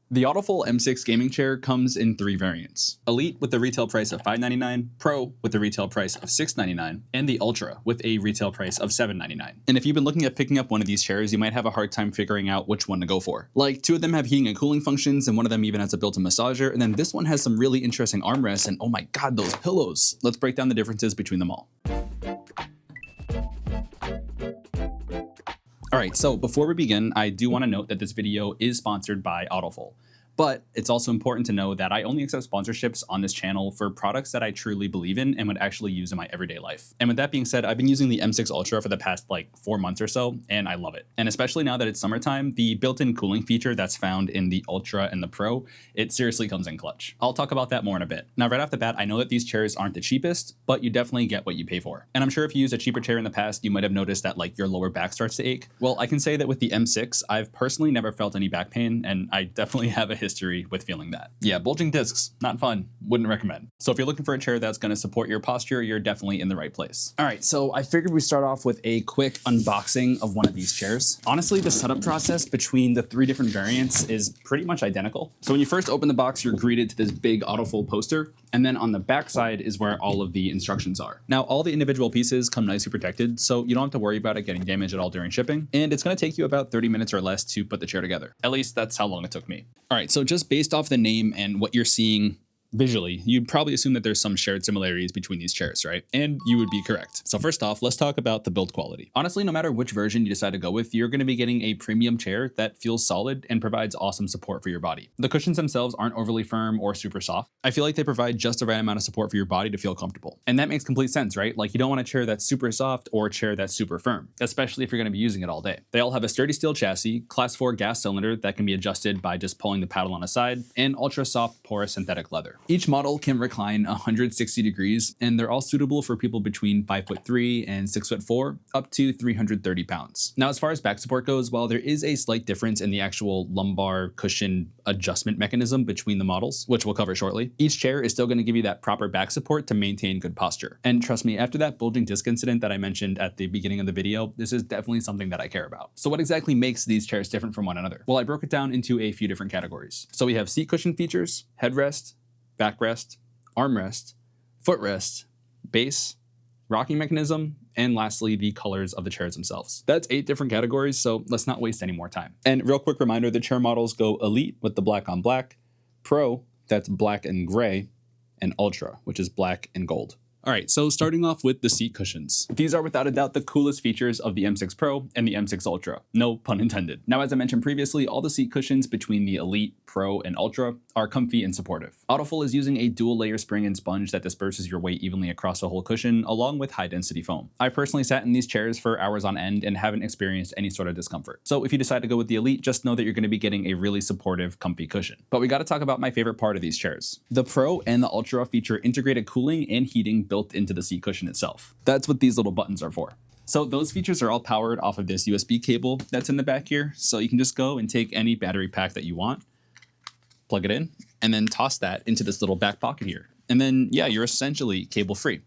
The AutoFull M6 gaming chair comes in 3 variants. Elite with the retail price of $599, Pro with the retail price of $699, and the Ultra with a retail price of $799. And if you've been looking at picking up one of these chairs, you might have a hard time figuring out which one to go for. Like, 2 of them have heating and cooling functions, and one of them even has a built-in massager, and then this one has some really interesting armrests, and oh my god, those pillows! Let's break down the differences between them all. Alright, so before we begin, I do want to note that this video is sponsored by AutoFull. But it's also important to know that I only accept sponsorships on this channel for products that I truly believe in and would actually use in my everyday life. And with that being said, I've been using the M6 Ultra for the past 4 months or so, and I love it. And especially now that it's summertime, the built-in cooling feature that's found in the Ultra and the Pro, it seriously comes in clutch. I'll talk about that more in a bit. Now, right off the bat, I know that these chairs aren't the cheapest, but you definitely get what you pay for. And I'm sure if you used a cheaper chair in the past, you might have noticed that your lower back starts to ache. Well, I can say that with the M6, I've personally never felt any back pain, and I definitely have a history with feeling that. Yeah, bulging discs, not fun, wouldn't recommend. So if you're looking for a chair that's gonna support your posture, you're definitely in the right place. All right, so I figured we'd start off with a quick unboxing of one of these chairs. Honestly, the setup process between the 3 different variants is pretty much identical. So when you first open the box, you're greeted to this big AutoFull poster, and then on the back side is where all of the instructions are. Now, all the individual pieces come nicely protected, so you don't have to worry about it getting damaged at all during shipping, and it's gonna take you about 30 minutes or less to put the chair together. At least that's how long it took me. All right, so just based off the name and what you're seeing visually, you'd probably assume that there's some shared similarities between these chairs, right? And you would be correct. So first off, let's talk about the build quality. Honestly, no matter which version you decide to go with, you're going to be getting a premium chair that feels solid and provides awesome support for your body. The cushions themselves aren't overly firm or super soft. I feel like they provide just the right amount of support for your body to feel comfortable. And that makes complete sense, right? Like, you don't want a chair that's super soft or a chair that's super firm, especially if you're going to be using it all day. They all have a sturdy steel chassis, class 4 gas cylinder that can be adjusted by just pulling the paddle on a side, and ultra soft porous synthetic leather. Each model can recline 160 degrees, and they're all suitable for people between 5'3" and 6'4", up to 330 pounds. Now, as far as back support goes, while there is a slight difference in the actual lumbar cushion adjustment mechanism between the models, which we'll cover shortly, each chair is still going to give you that proper back support to maintain good posture. And trust me, after that bulging disc incident that I mentioned at the beginning of the video, this is definitely something that I care about. So what exactly makes these chairs different from one another? Well, I broke it down into a few different categories. So we have seat cushion features, headrest, backrest, armrest, footrest, base, rocking mechanism, and lastly, the colors of the chairs themselves. That's 8 different categories, so let's not waste any more time. And real quick reminder, the chair models go Elite with the black on black, Pro, that's black and gray, and Ultra, which is black and gold. All right, so starting off with the seat cushions. These are without a doubt the coolest features of the M6 Pro and the M6 Ultra. No pun intended. Now, as I mentioned previously, all the seat cushions between the Elite, Pro, and Ultra are comfy and supportive. AutoFull is using a dual layer spring and sponge that disperses your weight evenly across the whole cushion, along with high density foam. I personally sat in these chairs for hours on end and haven't experienced any sort of discomfort. So if you decide to go with the Elite, just know that you're going to be getting a really supportive, comfy cushion. But we got to talk about my favorite part of these chairs. The Pro and the Ultra feature integrated cooling and heating built into the seat cushion itself. That's what these little buttons are for. So those features are all powered off of this USB cable that's in the back here. So you can just go and take any battery pack that you want, plug it in, and then toss that into this little back pocket here. And then, yeah, you're essentially cable free.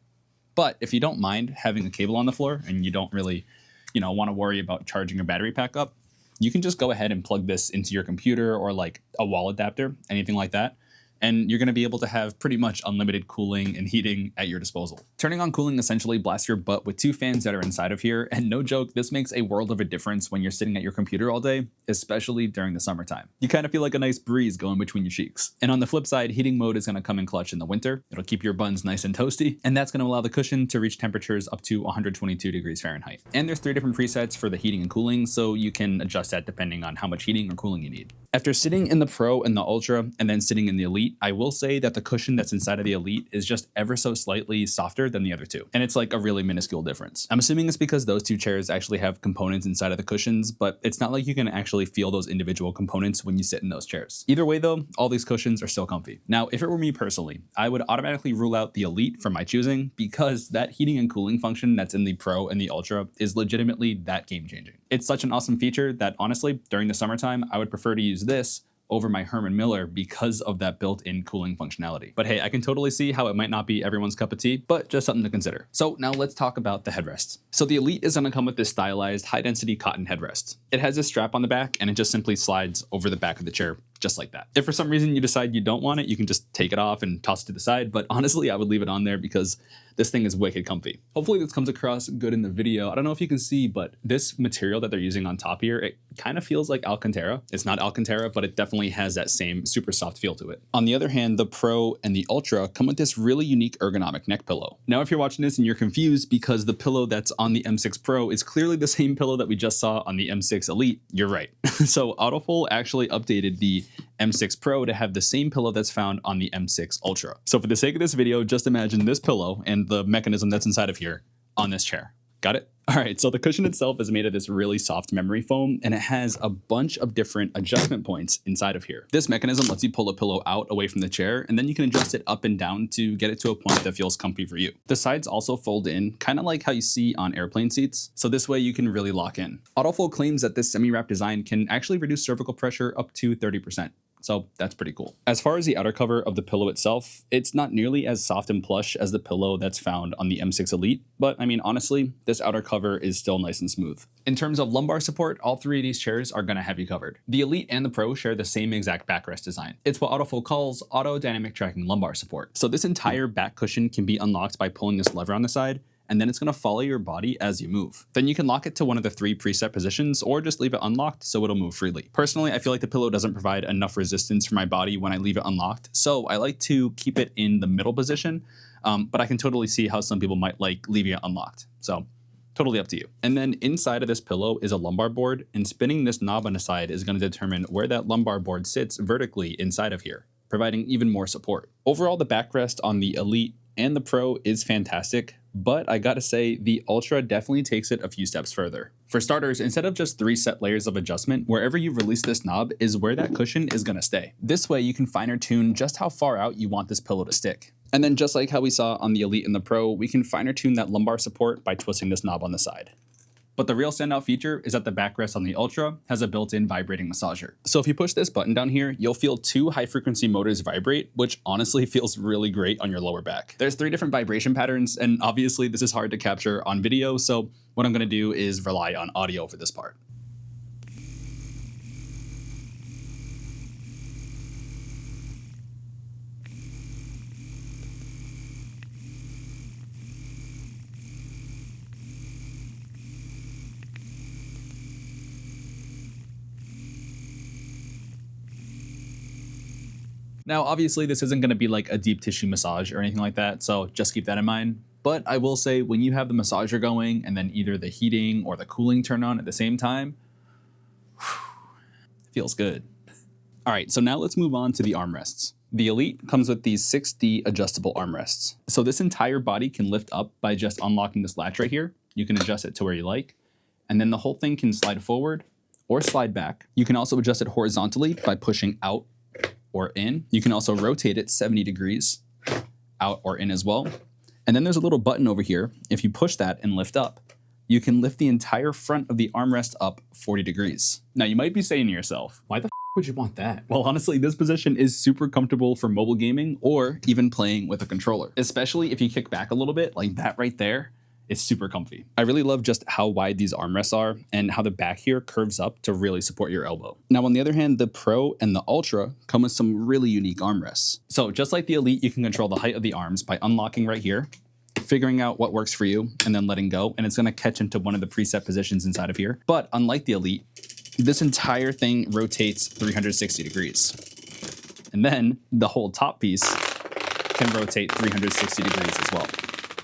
But if you don't mind having a cable on the floor and you don't really, want to worry about charging your battery pack up, you can just go ahead and plug this into your computer or a wall adapter, anything like that. And you're going to be able to have pretty much unlimited cooling and heating at your disposal. Turning on cooling essentially blasts your butt with 2 fans that are inside of here, and no joke, this makes a world of a difference when you're sitting at your computer all day, especially during the summertime. You kind of feel like a nice breeze going between your cheeks. And on the flip side, heating mode is going to come in clutch in the winter. It'll keep your buns nice and toasty, and that's going to allow the cushion to reach temperatures up to 122 degrees Fahrenheit. And there's 3 different presets for the heating and cooling, so you can adjust that depending on how much heating or cooling you need. After sitting in the Pro and the Ultra, and then sitting in the Elite, I will say that the cushion that's inside of the Elite is just ever so slightly softer than the other 2. And it's like a really minuscule difference. I'm assuming it's because those 2 chairs actually have components inside of the cushions, but it's not like you can actually feel those individual components when you sit in those chairs. Either way though, all these cushions are still comfy. Now, if it were me personally, I would automatically rule out the Elite for my choosing because that heating and cooling function that's in the Pro and the Ultra is legitimately that game changing. It's such an awesome feature that honestly, during the summertime, I would prefer to use this over my Herman Miller because of that built-in cooling functionality. But hey, I can totally see how it might not be everyone's cup of tea, but just something to consider. So now let's talk about the headrest. So the Elite is gonna come with this stylized high-density cotton headrest. It has this strap on the back and it just simply slides over the back of the chair just like that. If for some reason you decide you don't want it, you can just take it off and toss it to the side. But honestly, I would leave it on there because this thing is wicked comfy. Hopefully this comes across good in the video. I don't know if you can see, but this material that they're using on top here, it kind of feels like Alcantara. It's not Alcantara, but it definitely has that same super soft feel to it. On the other hand, the Pro and the Ultra come with this really unique ergonomic neck pillow. Now, if you're watching this and you're confused because the pillow that's on the M6 Pro is clearly the same pillow that we just saw on the M6 Elite, you're right. So AutoFull actually updated the M6 Pro to have the same pillow that's found on the M6 Ultra. So for the sake of this video, just imagine this pillow and the mechanism that's inside of here on this chair. Got it? All right, so the cushion itself is made of this really soft memory foam, and it has a bunch of different adjustment points inside of here. This mechanism lets you pull a pillow out away from the chair, and then you can adjust it up and down to get it to a point that feels comfy for you. The sides also fold in, kind of like how you see on airplane seats, so this way you can really lock in. AutoFull claims that this semi-wrap design can actually reduce cervical pressure up to 30%. So that's pretty cool. As far as the outer cover of the pillow itself, it's not nearly as soft and plush as the pillow that's found on the M6 Elite, but I mean, honestly, this outer cover is still nice and smooth. In terms of lumbar support, all three of these chairs are gonna have you covered. The Elite and the Pro share the same exact backrest design. It's what AutoFull calls auto dynamic tracking lumbar support. So this entire back cushion can be unlocked by pulling this lever on the side, and then it's gonna follow your body as you move. Then you can lock it to one of the 3 preset positions or just leave it unlocked so it'll move freely. Personally, I feel like the pillow doesn't provide enough resistance for my body when I leave it unlocked, so I like to keep it in the middle position, but I can totally see how some people might like leaving it unlocked. So totally up to you. And then inside of this pillow is a lumbar board, and spinning this knob on the side is gonna determine where that lumbar board sits vertically inside of here, providing even more support. Overall, the backrest on the Elite and the Pro is fantastic, but I gotta say, the Ultra definitely takes it a few steps further. For starters, instead of just 3 set layers of adjustment, wherever you release this knob is where that cushion is gonna stay. This way you can finer tune just how far out you want this pillow to stick. And then just like how we saw on the Elite and the Pro, we can finer tune that lumbar support by twisting this knob on the side. But the real standout feature is that the backrest on the Ultra has a built-in vibrating massager. So if you push this button down here, you'll feel 2 high-frequency motors vibrate, which honestly feels really great on your lower back. There's 3 different vibration patterns, and obviously this is hard to capture on video, so what I'm gonna do is rely on audio for this part. Now, obviously, this isn't going to be like a deep tissue massage or anything like that, so just keep that in mind. But I will say, when you have the massager going and then either the heating or the cooling turn on at the same time, feels good. All right, so now let's move on to the armrests. The Elite comes with these 6D adjustable armrests. So this entire body can lift up by just unlocking this latch right here. You can adjust it to where you like, and then the whole thing can slide forward or slide back. You can also adjust it horizontally by pushing out or in. You can also rotate it 70 degrees out or in as well. And then there's a little button over here. If you push that and lift up, you can lift the entire front of the armrest up 40 degrees. Now you might be saying to yourself, why the would you want that? Well, honestly, this position is super comfortable for mobile gaming or even playing with a controller, especially if you kick back a little bit like that right there. It's super comfy. I really love just how wide these armrests are and how the back here curves up to really support your elbow. Now, on the other hand, the Pro and the Ultra come with some really unique armrests. So just like the Elite, you can control the height of the arms by unlocking right here, figuring out what works for you, and then letting go, and it's gonna catch into one of the preset positions inside of here. But unlike the Elite, this entire thing rotates 360 degrees. And then the whole top piece can rotate 360 degrees as well.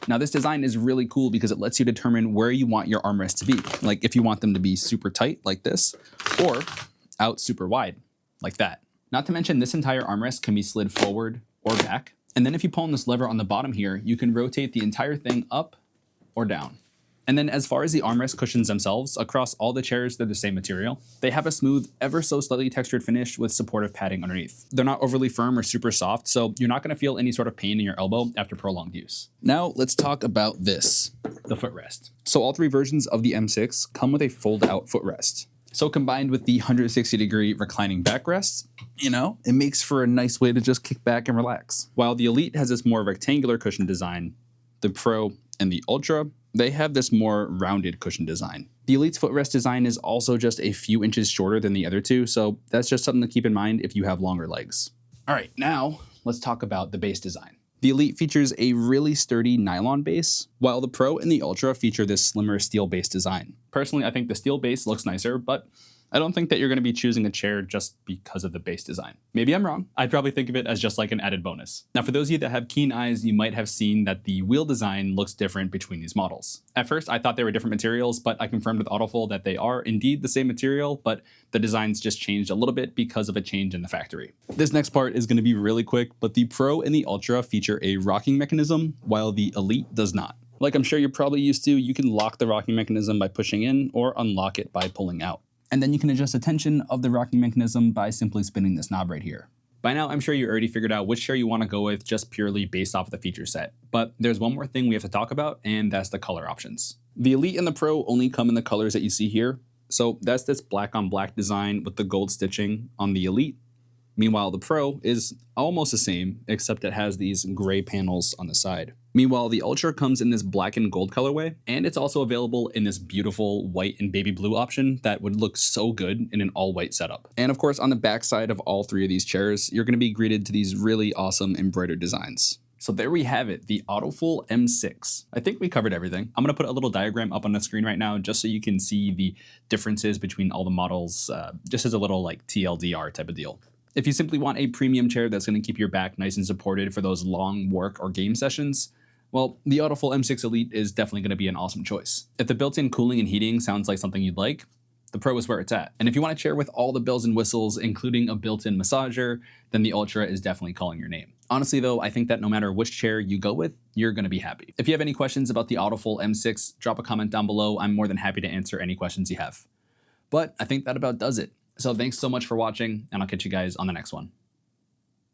Now this design is really cool because it lets you determine where you want your armrests to be. Like if you want them to be super tight like this, or out super wide like that. Not to mention this entire armrest can be slid forward or back. And then if you pull on this lever on the bottom here, you can rotate the entire thing up or down. And then as far as the armrest cushions themselves, across all the chairs, they're the same material. They have a smooth, ever so slightly textured finish with supportive padding underneath. They're not overly firm or super soft, so you're not gonna feel any sort of pain in your elbow after prolonged use. Now let's talk about this, the footrest. So all 3 versions of the M6 come with a fold-out footrest. So combined with the 160-degree reclining backrest, you know, it makes for a nice way to just kick back and relax. While the Elite has this more rectangular cushion design, the Pro and the Ultra they have this more rounded cushion design. The Elite's footrest design is also just a few inches shorter than the other two, so that's just something to keep in mind if you have longer legs. All right, now let's talk about the base design. The Elite features a really sturdy nylon base, while the Pro and the Ultra feature this slimmer steel base design. Personally, I think the steel base looks nicer, but I don't think that you're going to be choosing a chair just because of the base design. Maybe I'm wrong. I'd probably think of it as just like an added bonus. Now, for those of you that have keen eyes, you might have seen that the wheel design looks different between these models. At first, I thought they were different materials, but I confirmed with AutoFull that they are indeed the same material, but the designs just changed a little bit because of a change in the factory. This next part is going to be really quick, but the Pro and the Ultra feature a rocking mechanism, while the Elite does not. Like I'm sure you're probably used to, you can lock the rocking mechanism by pushing in or unlock it by pulling out. And then you can adjust the tension of the rocking mechanism by simply spinning this knob right here. By now, I'm sure you already figured out which chair you want to go with just purely based off of the feature set. But there's one more thing we have to talk about, and that's the color options. The Elite and the Pro only come in the colors that you see here. So that's this black on black design with the gold stitching on the Elite. Meanwhile, the Pro is almost the same, except it has these gray panels on the side. Meanwhile, the Ultra comes in this black and gold colorway, and it's also available in this beautiful white and baby blue option that would look so good in an all-white setup. And of course, on the back side of all three of these chairs, you're going to be greeted to these really awesome embroidered designs. So there we have it, the AutoFull M6. I think we covered everything. I'm going to put a little diagram up on the screen right now just so you can see the differences between all the models, just as a little like TLDR type of deal. If you simply want a premium chair that's going to keep your back nice and supported for those long work or game sessions, well, the AutoFull M6 Elite is definitely going to be an awesome choice. If the built-in cooling and heating sounds like something you'd like, the Pro is where it's at. And if you want a chair with all the bells and whistles, including a built-in massager, then the Ultra is definitely calling your name. Honestly though, I think that no matter which chair you go with, you're going to be happy. If you have any questions about the AutoFull M6, drop a comment down below. I'm more than happy to answer any questions you have. But I think that about does it. So thanks so much for watching, and I'll catch you guys on the next one.